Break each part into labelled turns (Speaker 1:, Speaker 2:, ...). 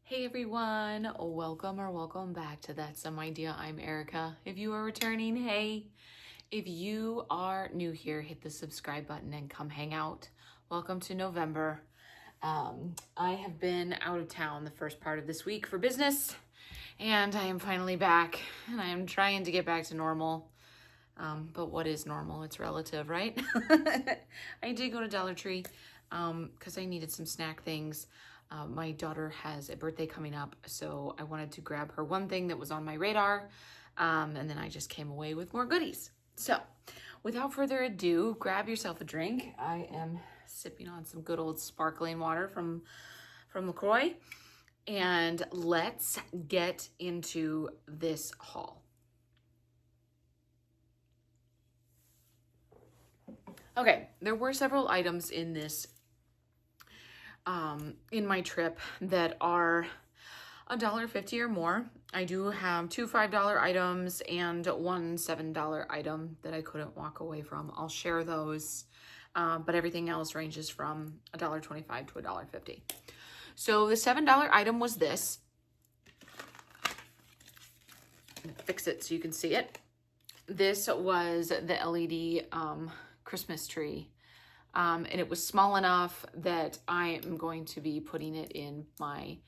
Speaker 1: Hey everyone, welcome back to That's Some Idea. I'm Erica. If you are returning, hey. If you are new here, hit the subscribe button and come hang out. Welcome to November. I have been out of town the first part of this week for business, and I am finally back, and I am trying to get back to normal. But what is normal? It's relative, right? I did go to Dollar Tree because I needed some snack things. My daughter has a birthday coming up, so I wanted to grab her one thing that was on my radar, and then I just came away with more goodies. So without further ado, grab yourself a drink. I am sipping on some good old sparkling water from LaCroix, and let's get into this haul. Okay, there were several items in this in my trip that are $1.50 or more. I do have two $5 items and one $7 item that I couldn't walk away from. I'll share those, but everything else ranges from $1.25 to $1.50. So the $7 item was this. Fix it so you can see it. This was the LED Christmas tree. And it was small enough that I am going to be putting it in my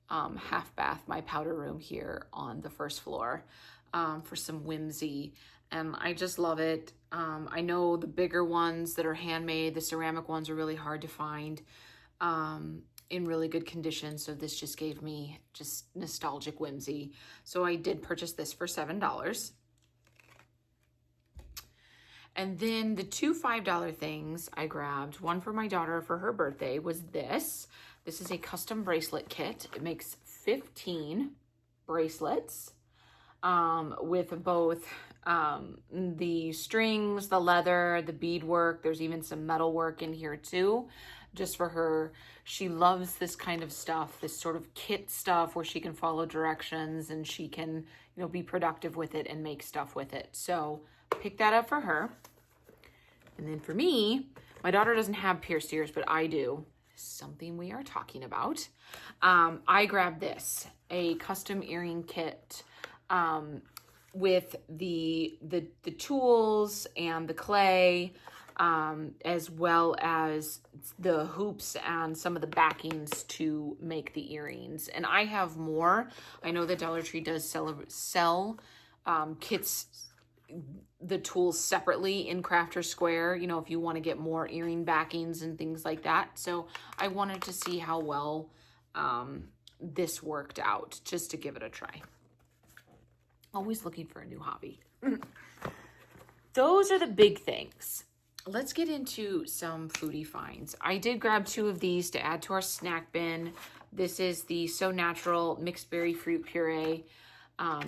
Speaker 1: half bath, my powder room here on the first floor for some whimsy. And I just love it. I know the bigger ones that are handmade, the ceramic ones are really hard to find in really good condition. So this just gave me just nostalgic whimsy. So I did purchase this for $7. And then the two $5 things I grabbed, one for my daughter for her birthday, was this. This is a custom bracelet kit. It makes 15 bracelets with both the strings, the leather, the beadwork. There's even some metal work in here too, just for her. She loves this kind of stuff, this sort of kit stuff where she can follow directions and she can, be productive with it and make stuff with it. So pick that up for her. And then for me, my daughter doesn't have pierced ears, but I do. Something we are talking about. I grabbed this, a custom earring kit with the tools and the clay, as well as the hoops and some of the backings to make the earrings. And I have more. I know that Dollar Tree does sell kits, the tools separately in Crafter Square, if you want to get more earring backings and things like that. So I wanted to see how well this worked out, just to give it a try. Always looking for a new hobby. Those are the big things. Let's get into some foodie finds. I did grab two of these to add to our snack bin. This is the So Natural mixed berry fruit puree.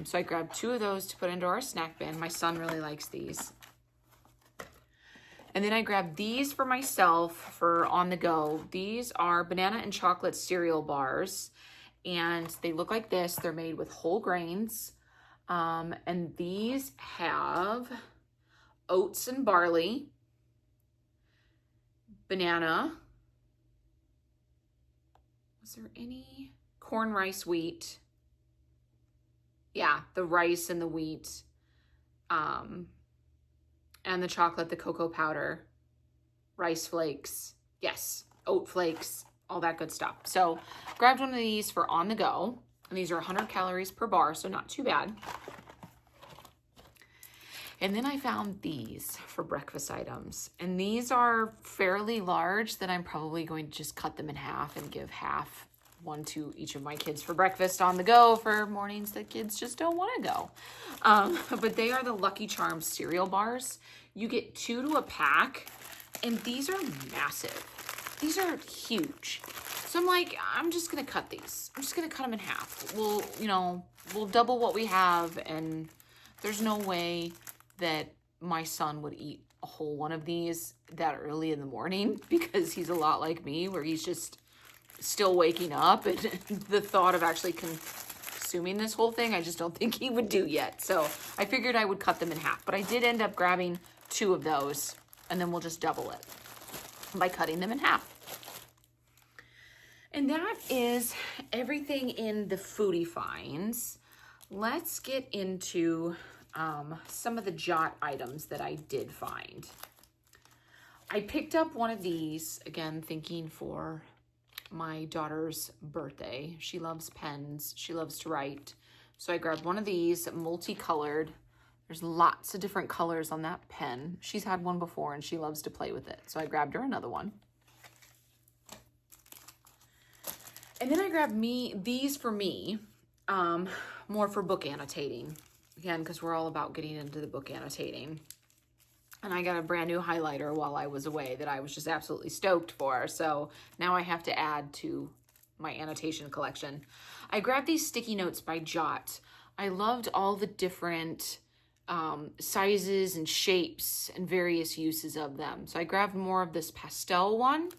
Speaker 1: So I grabbed two of those to put into our snack bin. My son really likes these. And then I grabbed these for myself for on the go. These are banana and chocolate cereal bars. And they look like this. They're made with whole grains. And these have oats and barley, banana. Was there any? Corn, rice, wheat. Yeah, the rice and the wheat, and the chocolate, the cocoa powder, rice flakes, yes, oat flakes, all that good stuff. So grabbed one of these for on the go, and these are 100 calories per bar, so not too bad. And then I found these for breakfast items, and these are fairly large that I'm probably going to just cut them in half and give one to each of my kids for breakfast on the go for mornings that kids just don't want to go. But they are the Lucky Charms cereal bars. You get 2 to a pack, and these are massive. These are huge. So I'm like, I'm just going to cut these. I'm just going to cut them in half. We'll double what we have, and there's no way that my son would eat a whole one of these that early in the morning, because he's a lot like me, where he's just still waking up, and the thought of actually consuming this whole thing, I just don't think he would do yet. So I figured I would cut them in half, but I did end up grabbing 2 of those, and then we'll just double it by cutting them in half. And that is everything in the Foodie Finds. Let's get into some of the Jot items that I did find. I picked up one of these, again, thinking for my daughter's birthday. She loves pens. She loves to write. So I grabbed one of these, multicolored. There's lots of different colors on that pen. She's had one before and she loves to play with it. So I grabbed her another one. And then I grabbed these for me, more for book annotating. Again, because we're all about getting into the book annotating. And I got a brand new highlighter while I was away that I was just absolutely stoked for. So now I have to add to my annotation collection. I grabbed these sticky notes by Jot. I loved all the different sizes and shapes and various uses of them. So I grabbed more of this pastel one.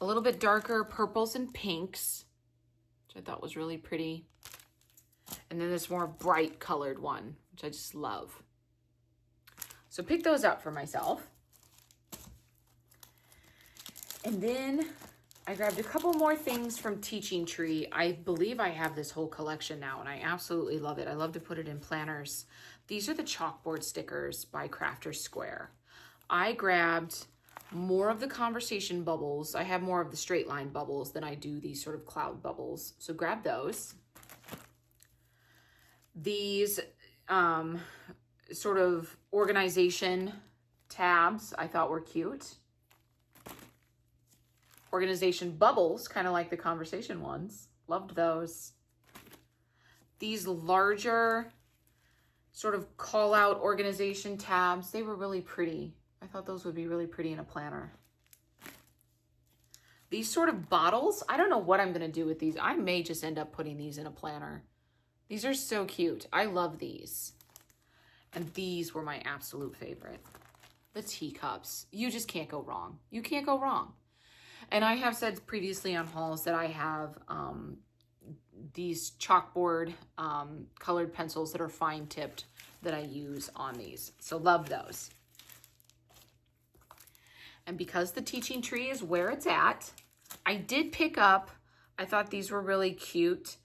Speaker 1: A little bit darker purples and pinks, which I thought was really pretty. And then this more bright colored one, which I just love. So pick those up for myself. And then I grabbed a couple more things from Teaching Tree. I believe I have this whole collection now and I absolutely love it. I love to put it in planners. These are the chalkboard stickers by Crafter's Square. I grabbed more of the conversation bubbles. I have more of the straight line bubbles than I do these sort of cloud bubbles. So grab those. These sort of organization tabs I thought were cute. Organization bubbles, kind of like the conversation ones. Loved those. These larger sort of call out organization tabs, they were really pretty. I thought those would be really pretty in a planner. These sort of bottles, I don't know what I'm going to do with these. I may just end up putting these in a planner. These are so cute. I love these. And these were my absolute favorite. The teacups. You just can't go wrong. You can't go wrong. And I have said previously on hauls that I have these chalkboard colored pencils that are fine tipped that I use on these. So love those. And because the Teaching Tree is where it's at, I did pick up, I thought these were really cute,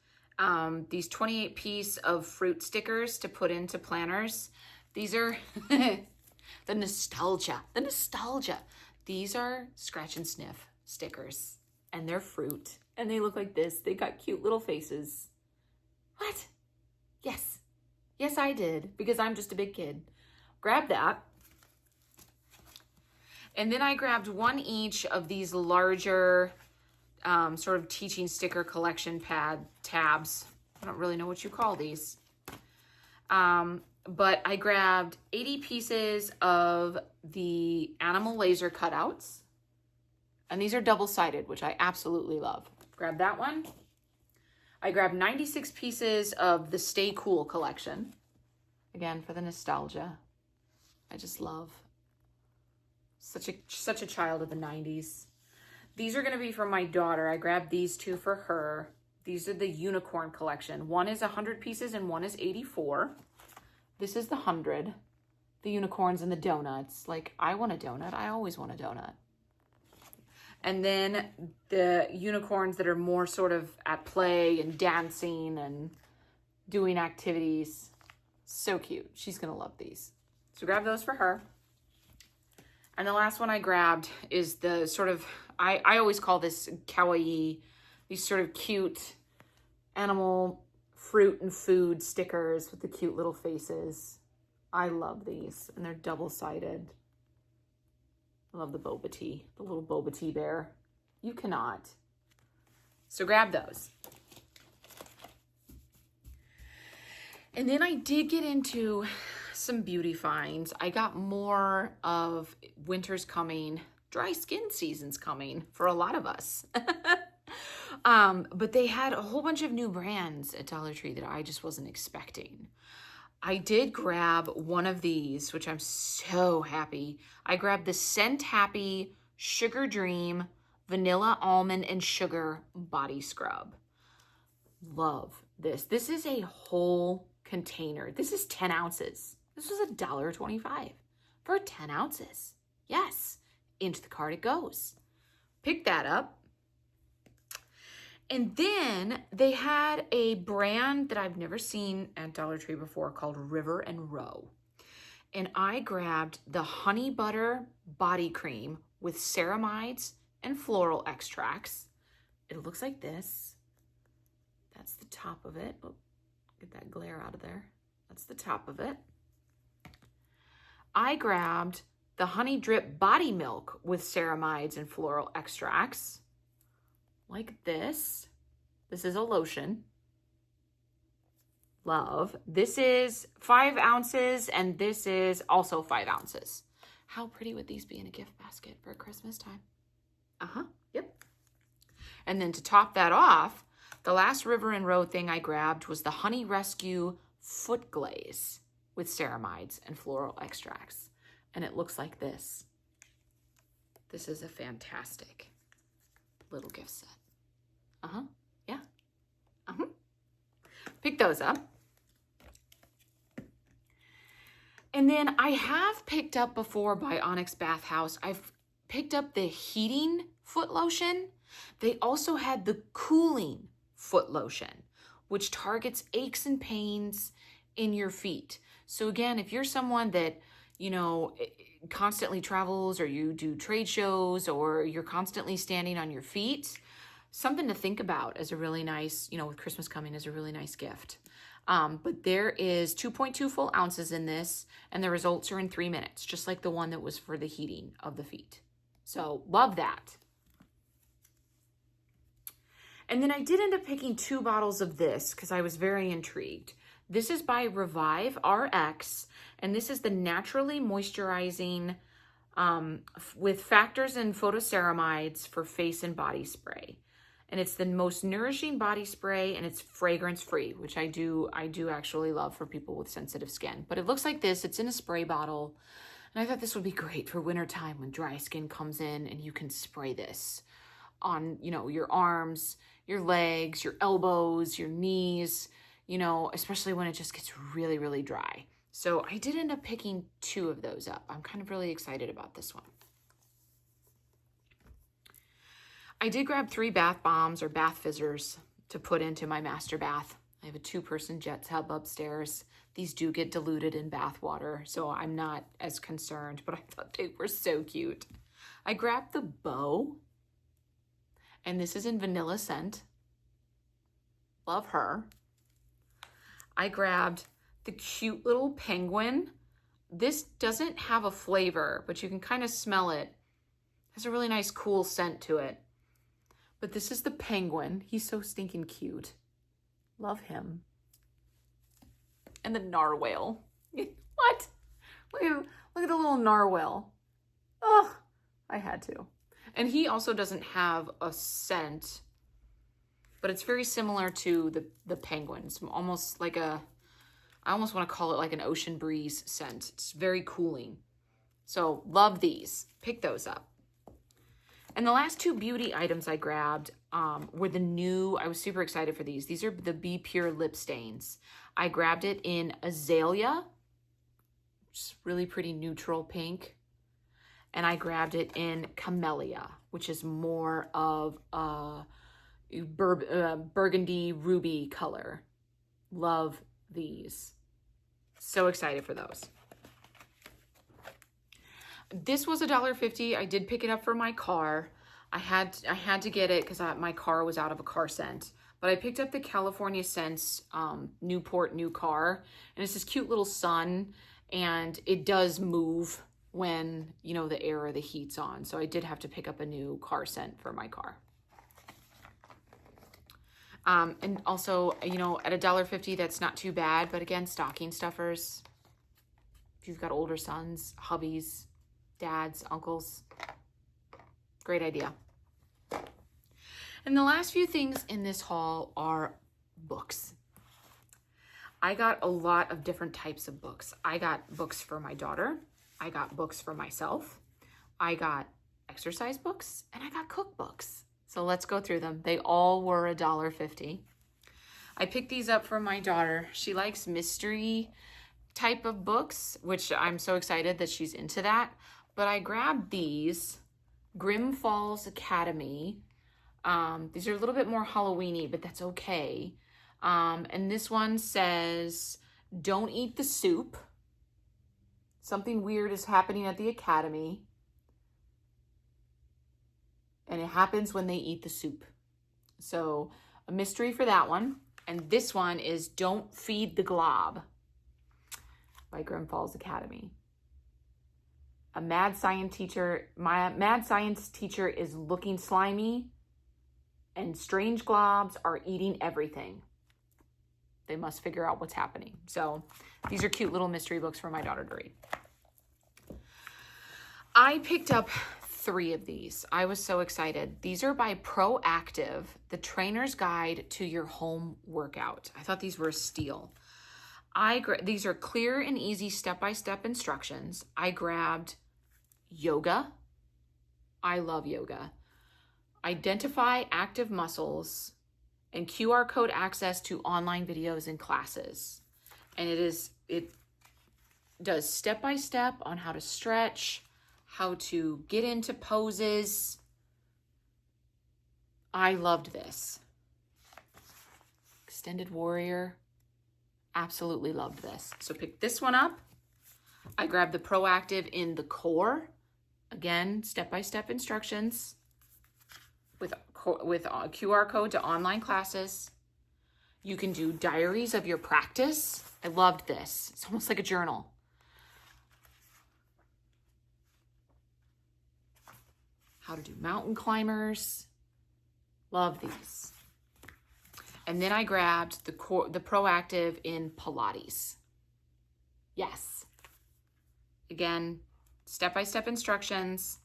Speaker 1: these 28 piece of fruit stickers to put into planners. These are the nostalgia. These are scratch and sniff stickers and they're fruit and they look like this. They got cute little faces. What? Yes. Yes, I did because I'm just a big kid. Grab that. And then I grabbed one each of these larger sort of teaching sticker collection pad tabs. I don't really know what you call these. But I grabbed 80 pieces of the animal laser cutouts. And these are double-sided, which I absolutely love. Grab that one. I grabbed 96 pieces of the Stay Cool collection. Again, for the nostalgia. I just love. Such a child of the 90s. These are going to be for my daughter. I grabbed these two for her. These are the unicorn collection. One is 100 pieces and one is 84. This is the 100. The unicorns and the donuts. Like, I want a donut. I always want a donut. And then the unicorns that are more sort of at play and dancing and doing activities. So cute. She's going to love these. So grab those for her. And the last one I grabbed is the sort of, I always call this kawaii, these sort of cute animal fruit and food stickers with the cute little faces. I love these, and they're double-sided. I love the boba tea, the little boba tea bear. You cannot. So grab those. And then I did get into some beauty finds. I got more of winter's coming, dry skin season's coming for a lot of us. But they had a whole bunch of new brands at Dollar Tree that I just wasn't expecting. I did grab one of these, which I'm so happy. I grabbed the Scent Happy Sugar Dream Vanilla Almond and Sugar Body Scrub. Love this. This is a whole container. This is 10 ounces. This was $1.25 for 10 ounces. Yes, into the cart it goes. Pick that up. And then they had a brand that I've never seen at Dollar Tree before called River and Row. And I grabbed the honey butter body cream with ceramides and floral extracts. It looks like this. That's the top of it. Oh, get that glare out of there. That's the top of it. I grabbed the Honey Drip Body Milk with ceramides and floral extracts. Like this. This is a lotion. Love. This is 5 ounces and this is also 5 ounces. How pretty would these be in a gift basket for Christmas time? Yep. And then to top that off, the last River and Row thing I grabbed was the Honey Rescue Foot Glaze with ceramides and floral extracts. And it looks like this. This is a fantastic little gift set. Yeah. Pick those up. And then I have picked up before by Onyx Bath House. I've picked up the heating foot lotion. They also had the cooling foot lotion, which targets aches and pains in your feet. So again, if you're someone that, you know, constantly travels or you do trade shows or you're constantly standing on your feet, something to think about as a really nice, you know, with Christmas coming, as a really nice gift. But there is 2.2 full ounces in this, and the results are in 3 minutes, just like the one that was for the heating of the feet. So love that. And then I did end up picking 2 bottles of this because I was very intrigued. This is by Revive RX, and this is the naturally moisturizing with factors and photoceramides for face and body spray. And it's the most nourishing body spray, and it's fragrance free, which I do actually love for people with sensitive skin. But it looks like this. It's in a spray bottle. And I thought this would be great for wintertime when dry skin comes in and you can spray this on, you know, your arms, your legs, your elbows, your knees, you know, especially when it just gets really, really dry. So I did end up picking 2 of those up. I'm kind of really excited about this one. I did grab 3 bath bombs or bath fizzers to put into my master bath. I have a 2-person jet tub upstairs. These do get diluted in bath water, so I'm not as concerned, but I thought they were so cute. I grabbed the bow, and this is in vanilla scent. Love her. I grabbed the cute little penguin. This doesn't have a flavor, but you can kind of smell it. It has a really nice, cool scent to it. But this is the penguin. He's so stinking cute. Love him. And the narwhal. What? Look at the little narwhal. Oh, I had to. And he also doesn't have a scent, but it's very similar to the penguins. Almost like I almost want to call it like an ocean breeze scent. It's very cooling. So love these. Pick those up. And the last 2 beauty items I grabbed were the new, I was super excited for these. These are the Be Pure lip stains. I grabbed it in Azalea, which is really pretty neutral pink. And I grabbed it in Camellia, which is more of a burgundy ruby color. Love these. So excited for those. This was $1.50. I did pick it up for my car. I had to get it because my car was out of a car scent. But I picked up the California Scents Newport New Car. And it's this cute little sun. And it does move when, you know, the air or the heat's on. So I did have to pick up a new car scent for my car. And also, you know, at $1.50, that's not too bad. But again, stocking stuffers. If you've got older sons, hubbies, dads, uncles, great idea. And the last few things in this haul are books. I got a lot of different types of books. I got books for my daughter. I got books for myself. I got exercise books, and I got cookbooks. So let's go through them. They all were $1.50. I picked these up for my daughter. She likes mystery type of books, which I'm so excited that she's into that. But I grabbed these, Grimm Falls Academy, These are a little bit more Halloween-y, but that's okay. And this one says, don't eat the soup. Something weird is happening at the academy. And it happens when they eat the soup. So a mystery for that one. And this one is Don't Feed the Glob by Grimm Falls Academy. My mad science teacher is looking slimy, and strange globs are eating everything. They must figure out what's happening. So these are cute little mystery books for my daughter to read. I picked up 3 of these. I was so excited. These are by Proactive, the trainer's guide to your home workout. I thought these were a steal. These are clear and easy step-by-step instructions. I grabbed yoga. I love yoga. Identify active muscles and QR code access to online videos and classes. And it does step-by-step on how to stretch, how to get into poses. I loved this. Extended Warrior. Absolutely loved this. So pick this one up. I grabbed the Proactive in the Core. Again, step-by-step instructions with a QR code to online classes. You can do diaries of your practice. I loved this. It's almost like a journal. How to do mountain climbers. Love these. And then I grabbed the Proactive in Pilates. Yes. Again, step-by-step instructions.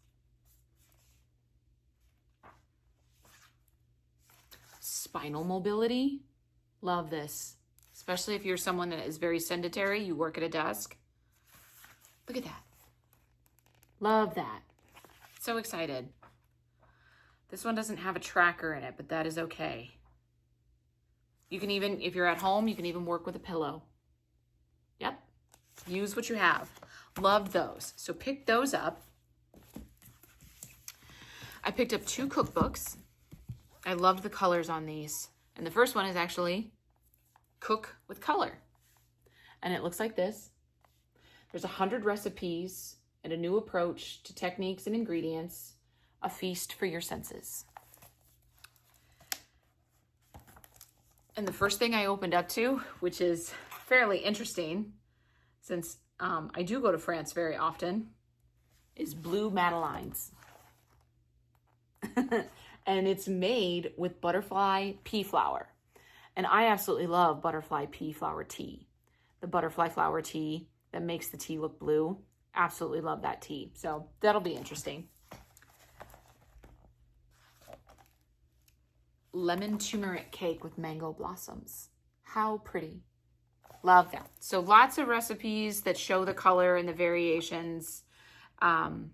Speaker 1: Spinal mobility. Love this. Especially if you're someone that is very sedentary, you work at a desk. Look at that. Love that. So excited. This one doesn't have a tracker in it, but that is okay. You can even, if you're at home, you can even work with a pillow. Yep. Use what you have. Loved those. So pick those up. I picked up 2 cookbooks. I loved the colors on these. And the first one is actually Cook with Color. And it looks like this. There's 100 recipes and a new approach to techniques and ingredients. A feast for your senses. And the first thing I opened up to, which is fairly interesting, since I do go to France very often, is Blue Madeleines. And it's made with butterfly pea flower. And I absolutely love butterfly pea flower tea. The butterfly flower tea that makes the tea look blue. Absolutely love that tea. So that'll be interesting. Lemon turmeric cake with mango blossoms. How pretty. Love that. So lots of recipes that show the color and the variations, within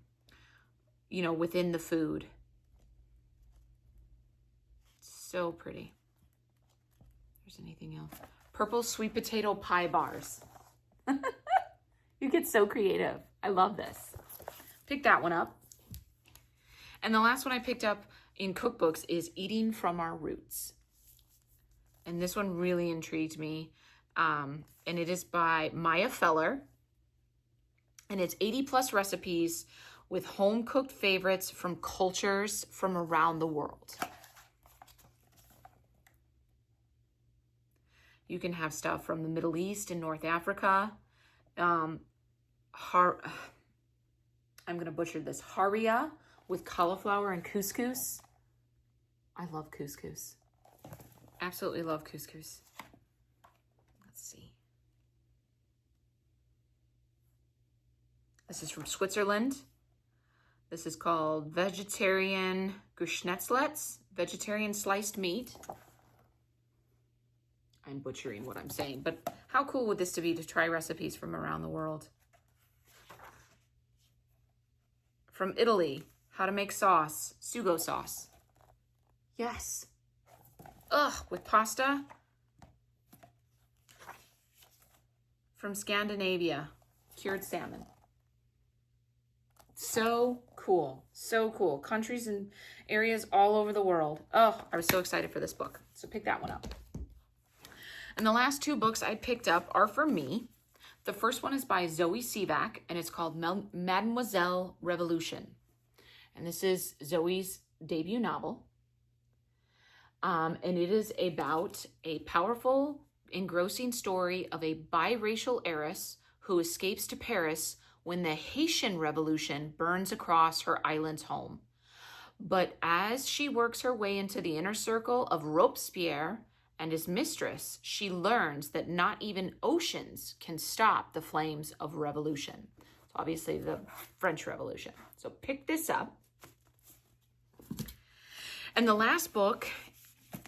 Speaker 1: the food. So pretty. If there's anything else. Purple sweet potato pie bars. You get so creative. I love this. Pick that one up. And the last one I picked up in cookbooks is Eating from Our Roots. And this one really intrigued me. And it is by Maya Feller. And it's 80+ recipes with home-cooked favorites from cultures from around the world. You can have stuff from the Middle East and North Africa. I'm going to butcher this. Haria with cauliflower and couscous. I love couscous. Absolutely love couscous. Let's see. This is from Switzerland. This is called Vegetarian Geschnetzlets, vegetarian sliced meat. I'm butchering what I'm saying, but how cool would this be to try recipes from around the world? From Italy, how to make sauce, sugo sauce. Yes. With pasta. From Scandinavia, cured salmon. So cool. So cool. Countries and areas all over the world. Oh, I was so excited for this book. So pick that one up. And the last two books I picked up are for me. The first one is by Zoe Sivak, and it's called Mademoiselle Revolution. And this is Zoe's debut novel. And it is about a powerful, engrossing story of a biracial heiress who escapes to Paris when the Haitian Revolution burns across her island's home. But as she works her way into the inner circle of Robespierre and his mistress, she learns that not even oceans can stop the flames of revolution. So obviously the French Revolution. So pick this up. And the last book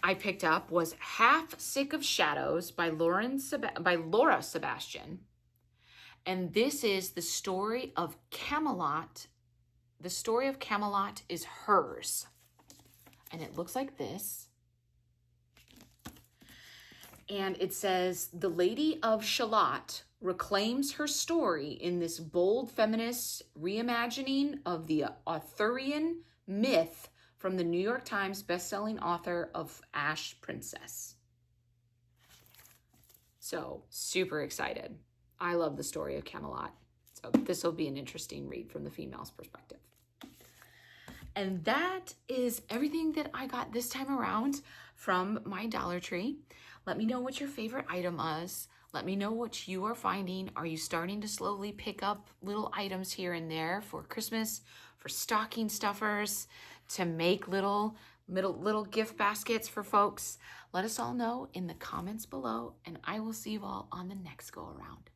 Speaker 1: I picked up was Half Sick of Shadows by Laura Sebastian. And this is the story of Camelot. The story of Camelot is hers. And it looks like this. And it says, the Lady of Shalott reclaims her story in this bold feminist reimagining of the Arthurian myth from the New York Times bestselling author of Ash Princess. So, super excited. I love the story of Camelot. So this will be an interesting read from the female's perspective. And that is everything that I got this time around from my Dollar Tree. Let me know what your favorite item was. Let me know what you are finding. Are you starting to slowly pick up little items here and there for Christmas, for stocking stuffers, to make little gift baskets for folks? Let us all know in the comments below, and I will see you all on the next go around.